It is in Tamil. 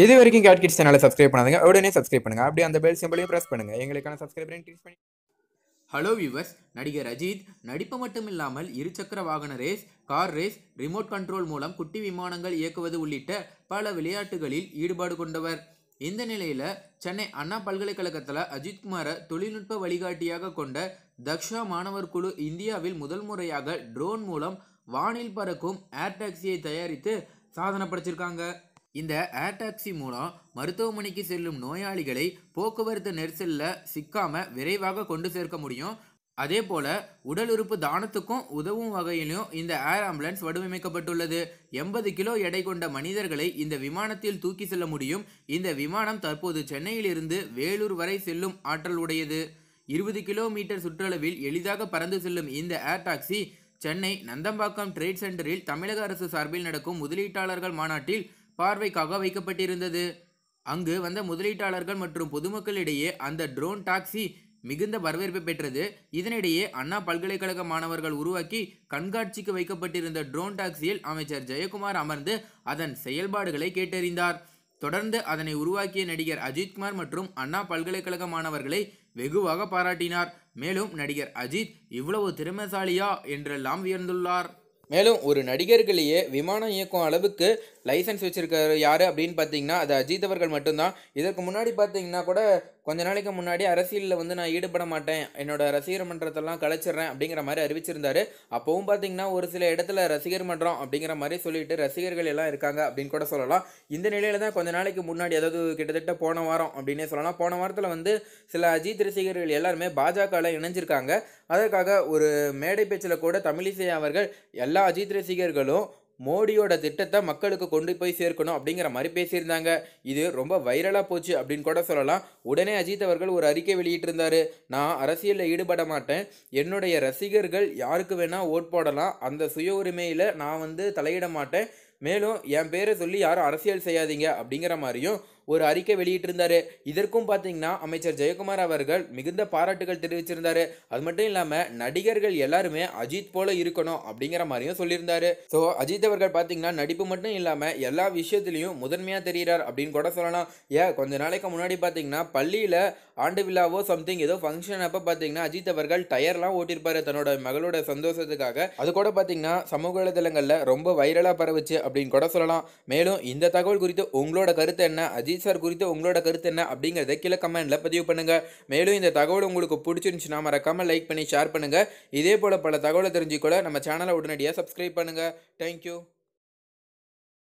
இது வரைக்கும் கேட் கிட்ஸ் சேனலை சப்ஸ்கிரைப் பண்ணாதீங்க, உடனே சப்ஸ்கிரைப் பண்ணுங்க. அப்படியே அந்த பெல் சிம்பளையும் பிரஸ் பண்ணுங்க. எங்களுக்கான சப்ஸ்கிரைபரை இன்க்ரீஸ் பண்ணி. ஹலோ வியூவர்ஸ், நடிகர் அஜித் நடிப்பு மட்டும் இல்லாமல் இருசக்கர வாகன race, car race, remote control மூலம் குட்டி விமானங்கள் இயக்குவது உள்ளிட்ட பல விளையாட்டுகளில் ஈடுபாடு கொண்டவர். இந்த நிலையில சென்னை அண்ணா பல்கலைக்கழகத்தில் அஜித்குமாரை தொழில்நுட்ப வழிகாட்டியாக கொண்ட தக்ஷா மாணவர் குழு இந்தியாவில் முதல் முறையாக ட்ரோன் மூலம் வானில் பறக்கும் ஏர் டாக்ஸியை தயாரித்து சாதனை படைச்சிருக்காங்க. இந்த ஏர் டாக்ஸி மூலம் மருத்துவமனைக்கு செல்லும் நோயாளிகளை போக்குவரத்து நெரிசலில் சிக்காம விரைவாக கொண்டு சேர்க்க முடியும். அதே போல உடல் உறுப்பு தானத்துக்கும் உதவும் வகையிலும் இந்த ஏர் ஆம்புலன்ஸ் வடிவமைக்கப்பட்டுள்ளது. 80 கிலோ எடை கொண்ட மனிதர்களை இந்த விமானத்தில் தூக்கி செல்ல முடியும். இந்த விமானம் தற்போது சென்னையிலிருந்து வேலூர் வரை செல்லும் ஆற்றல் உடையது. 20 கிலோமீட்டர் சுற்றளவில் எளிதாக பறந்து செல்லும் இந்த ஏர் டாக்ஸி சென்னை நந்தம்பாக்கம் ட்ரேட் சென்டரில் தமிழக அரசு சார்பில் நடக்கும் முதலீட்டாளர்கள் மாநாட்டில் பார்வைக்காக வைக்கப்பட்டிருந்தது. அங்கு வந்த முதலீட்டாளர்கள் மற்றும் பொதுமக்களிடையே அந்த ட்ரோன் டாக்ஸி மிகுந்த வரவேற்பு பெற்றது. இதனிடையே அண்ணா பல்கலைக்கழக மாணவர்கள் உருவாக்கி கண்காட்சிக்கு வைக்கப்பட்டிருந்த ட்ரோன் டாக்ஸியில் அமைச்சர் ஜெயக்குமார் அமர்ந்து அதன் செயல்பாடுகளை கேட்டறிந்தார். தொடர்ந்து அதனை உருவாக்கிய நடிகர் அஜித்குமார் மற்றும் அண்ணா பல்கலைக்கழக மாணவர்களை வெகுவாக பாராட்டினார். மேலும் நடிகர் அஜித் இவ்வளவு திறமைசாலியா என்றெல்லாம் வியந்துள்ளார். மேலும் ஒரு நடிகர்களையே விமானம் இயக்கும் அளவுக்கு லைசன்ஸ் வச்சிருக்காரு யாரு அப்படின்னு பார்த்தீங்கன்னா அது அஜித் அவர்கள் மட்டும்தான். இதற்கு முன்னாடி பார்த்தீங்கன்னா கூட கொஞ்ச நாளைக்கு முன்னாடி அரசியலில் நான் ஈடுபட மாட்டேன், என்னோட ரசிகர் மன்றத்தெல்லாம் கலைச்சிட்றேன் அப்படிங்கிற மாதிரி அறிவிச்சிருந்தாரு. அப்போவும் பார்த்தீங்கன்னா ஒரு சில இடத்துல ரசிகர் மன்றம் அப்படிங்கிற மாதிரி சொல்லிட்டு ரசிகர்கள் எல்லாம் இருக்காங்க அப்படின்னு கூட சொல்லலாம். இந்த நிலையில தான் கொஞ்ச நாளைக்கு முன்னாடி, அதாவது கிட்டத்தட்ட போன வாரம் அப்படின்னே சொல்லலாம், போன வாரத்தில் சில அஜித் ரசிகர்கள் எல்லாருமே பாஜகவில் இணைஞ்சிருக்காங்க. அதற்காக ஒரு மேடை பேச்சில் கூட தமிழிசை அவர்கள் எல்லா அஜித் ரசிகர்களும் மோடியோட திட்டத்தை மக்களுக்கு கொண்டு போய் சேர்க்கணும் அப்படிங்கிற மாதிரி பேசியிருந்தாங்க. இது ரொம்ப வைரலாக போச்சு அப்படின்னு கூட சொல்லலாம். உடனே அஜித் அவர்கள் ஒரு அறிக்கை வெளியிட்டிருந்தாரு. நான் அரசியலில் ஈடுபட மாட்டேன், என்னுடைய ரசிகர்கள் யாருக்கு வேணால் ஓட் போடலாம், அந்த சுய உரிமையில் நான் தலையிட மாட்டேன், மேலும் என் பேரை சொல்லி யாரும் அரசியல் செய்யாதீங்க அப்படிங்கிற மாதிரியும் ஒரு அறிக்கை வெளியிட்டிருந்தாரு. இதற்கும் பார்த்தீங்கன்னா அமைச்சர் ஜெயக்குமார் அவர்கள் மிகுந்த பாராட்டுகள் தெரிவிச்சிருந்தாரு. அது மட்டும் இல்லாமல் நடிகர்கள் எல்லாருமே அஜித் போல இருக்கணும் அப்படிங்கிற மாதிரியும் சொல்லியிருந்தாரு. ஸோ அஜித் அவர்கள் பார்த்தீங்கன்னா நடிப்பு மட்டும் இல்லாமல் எல்லா விஷயத்துலையும் முதன்மையாக தெரிகிறார் அப்படின்னு கூட சொல்லலாம். கொஞ்ச நாளைக்கு முன்னாடி பார்த்தீங்கன்னா பள்ளியில் ஆண்டு விழாவோ சம்திங் ஏதோ ஃபங்க்ஷன் அப்போ பார்த்தீங்கன்னா அஜித் அவர்கள் டயர்லாம் ஓட்டியிருப்பாரு தன்னோட மகளோட சந்தோஷத்துக்காக. அது கூட பார்த்தீங்கன்னா சமூக வலைதளங்களில் ரொம்ப வைரலாக பரவுச்சு அப்படின்னு கூட சொல்லலாம். மேலும் இந்த தகவல் குறித்து உங்களோட கருத்து என்ன, அஜித் சார் குறித்து உங்களோட கருத்து என்ன அப்படிங்கிறத கீழே கமெண்ட்ல பதிவு பண்ணுங்க. மேலும் இந்த தகவல் உங்களுக்கு பிடிச்சிருந்துச்சுன்னா மறக்காம லைக் பண்ணி ஷேர் பண்ணுங்க. இதே போல பல தகவலை தெரிஞ்சுக்கொள்ள நம்ம சேனலை உடனடியாக சப்ஸ்கிரைப் பண்ணுங்க. தேங்க்யூ.